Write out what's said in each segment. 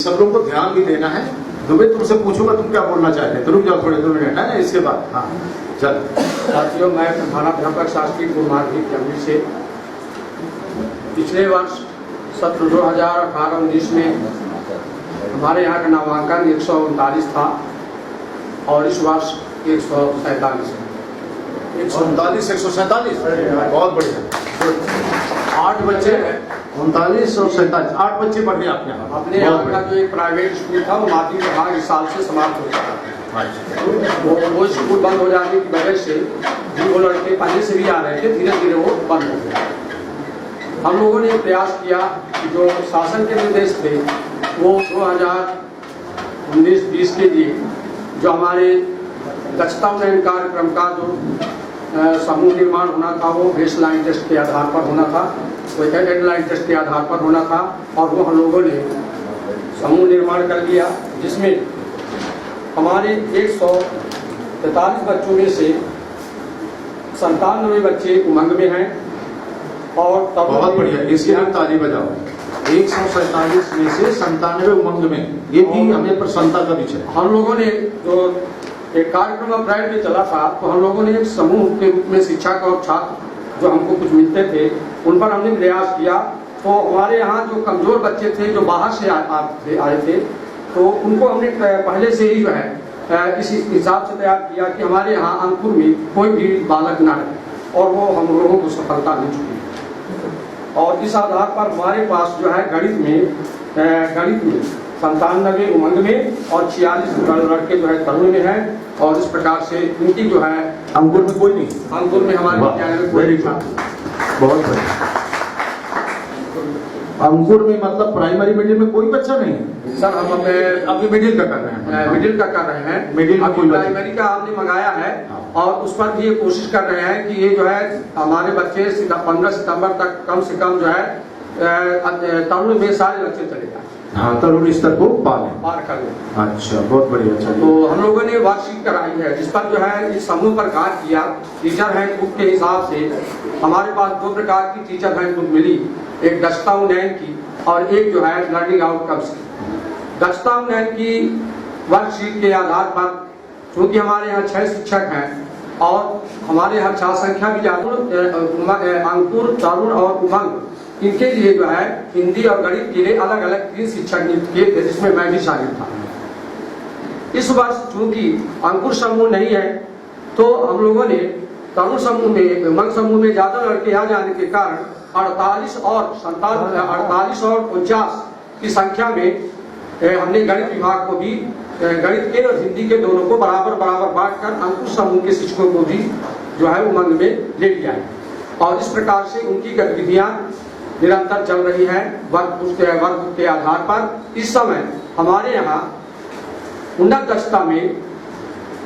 सब लोगों को ध्यान भी देना है। दुबे तुमसे पूछूंगा तुम क्या बोलना चाहते हैं, तो रुक जाओ थोड़े 2 मिनट है ना, इसके बाद हाँ चल। साथियों, मैं प्रधानाध्यापक शासकीय गुरु माध्यमिक केंद्र से पिछले वर्ष सत्र 2018-19 में हमारे यहाँ का नामांकन 139 था और इस वर्ष 147 है। 139 147 बहुत बढ़िया। 8 बच्चे 39 और 47 8 बच्चे पढ़ रहे आपके यहाँ। अपने यहाँ का जो एक प्राइवेट स्कूल था वो माध्यमिक विभाग इस साल से समाप्त हो चुका था। वो स्कूल बंद हो जाने की वजह से वो लड़के पहले से भी आ रहे थे, धीरे धीरे वो बंद हो गया। हम लोगों ने प्रयास किया कि जो शासन के निर्देश थे वो 2019-20 के लिए जो हमारे दक्षता उन्नयन कार्यक्रम का जो समूह निर्माण होना था वो बेसलाइन टेस्ट के आधार पर होना था, वो हेडलाइन टेस्ट के आधार पर होना था और वो हम लोगों ने समूह निर्माण कर लिया, जिसमें हमारे 143 बच्चों में से 97 बच्चे उमंग में हैं और बहुत बढ़िया, इसके लिए ताली बजाओ। 147 में से 97 उमंग में, ये भी हमें प्रसन्नता का विषय। हम लोगों ने जो एक कार्यक्रम अप्रैल में चला था तो हम लोगों ने एक समूह के रूप में शिक्षक और छात्र जो हमको कुछ मिलते थे उन पर हमने प्रयास किया। तो हमारे यहाँ जो कमजोर बच्चे थे जो बाहर से आए थे तो उनको हमने पहले से ही जो है इस हिसाब से तैयार किया कि हमारे यहाँ अंकुर में कोई भी बालक न रहे और वो हम लोगों को सफलता मिल चुकी है। और इस आधार पर हमारे पास जो है गणित में 97 उमंग में और 46 लड़के जो है तरुण में हैं और इस प्रकार से इनकी जो है अंकुर में कोई नहीं, अंकुर में हमारे विद्यालय में कोई नहीं था। बहुत बढ़िया। अंकुर में मतलब प्राइमरी मिडिल में कोई बच्चा नहीं है सर? हम अभी मिडिल का कर रहे हैं, मिडिल का कर रहे हैं, मिडिल में कोई प्राइमरी का हमने मंगाया है और उस पर भी ये कोशिश कर रहे हैं कि ये जो है हमारे बच्चे 15 सितंबर तक कम से कम जो है तरुण में सारे लक्ष्य चले जाए। हाँ, तरुण स्तर को पार कर ले। अच्छा, बहुत बढ़िया। तो हम लोगों ने वर्कशीट कराई है जिस पर जो है इस समूह पर कार्य किया। टीचर हैंडबुक के हिसाब से हमारे पास 2 प्रकार की टीचर हैंडबुक मिली, एक दक्षता उन्नयन की और एक जो है लर्निंग आउटकम्स की। दक्षता उन्नयन की वर्कशीट के आधार पर क्योंकि हमारे यहाँ 6 शिक्षक हैं और हमारे यहाँ छात्र संख्या भी ज्यादा, अंकुर, तरुण और उमंग, इनके लिए जो है हिंदी और गणित के लिए अलग अलग 3 शिक्षक नियुक्त किए थे जिसमें मैं भी शामिल था। इस वर्ष चूंकि अंकुर समूह नहीं है तो हम लोगों ने तरुण समूह में, उमंग समूह में ज्यादा लड़के आ जाने के कारण 48 और 49 की संख्या में हमने गणित विभाग को भी गणित के और हिंदी के दोनों को बराबर बांटकर अंकुर समूह के शिक्षकों को भी जो है उमंग में ले लिया है और इस प्रकार से उनकी गतिविधियां निरंतर चल रही है वर्ग के आधार पर। इस समय हमारे यहाँ उन्नत दक्षता में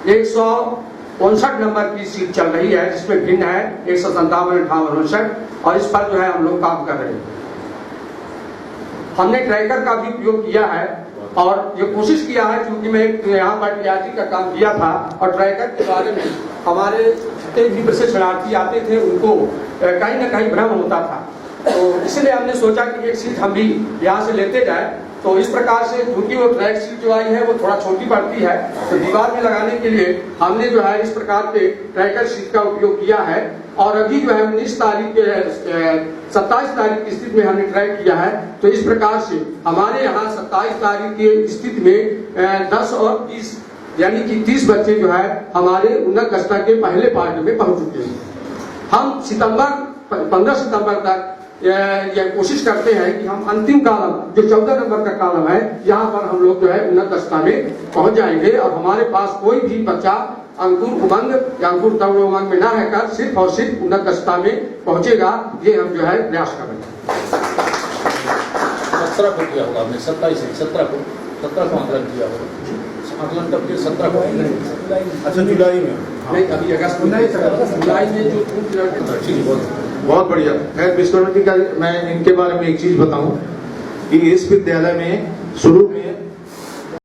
159 नंबर की सीट चल रही है जिसमें भिन्न है 157, 58, 59 और इस पर जो है हम लोग काम कर रहे हैं। हमने ट्रैकर का भी उपयोग किया है और ये कोशिश किया है क्योंकि मैं यहाँ पर टीआरटी का काम किया था और ट्रैकर के बारे में हमारे जितने भी प्रशिक्षणार्थी आते थे उनको कहीं ना कहीं भ्रम होता था, तो इसलिए हमने सोचा कि एक सीट हम भी यहाँ से लेते जाए। तो इस प्रकार से क्योंकि वो ट्रैक सीट जो आई है वो थोड़ा छोटी पड़ती है तो दीवार में लगाने के लिए हमने जो है इस प्रकार के ट्रैकर सीट का उपयोग किया है और अभी जो है 27 तारीख की स्थिति में हमने ट्रैक किया है। तो इस प्रकार से हमारे यहाँ 27 तारीख की स्थिति में 10 और 30 यानी कि 30 बच्चे जो है हमारे उन्नत दक्षता के पहले पार्ट में पहुंच चुके हैं। हम 15 सितंबर तक यह कोशिश करते हैं कि हम अंतिम कॉलम जो 14 नंबर का कॉलम है यहाँ पर हम लोग जो है उन्नत दक्षता में पहुंच जाएंगे और हमारे पास कोई भी बच्चा अंकुर उमंग या अंकुर तरुण उमंग में न रहकर सिर्फ और सिर्फ उन्नत दक्षता में पहुंचेगा, ये हम जो है प्रयास कर रहे हैं। 17 को किया होगा हमने, 17 को आंकलन किया होगा, आंकलन तब फिर 17 को। अच्छा, जुलाई में नहीं, अभी अगस्त में, जुलाई में जो ठीक, बहुत बढ़िया। खैर विश्वविद्यालय का मैं इनके बारे में एक चीज बताऊं कि इस विद्यालय में शुरू में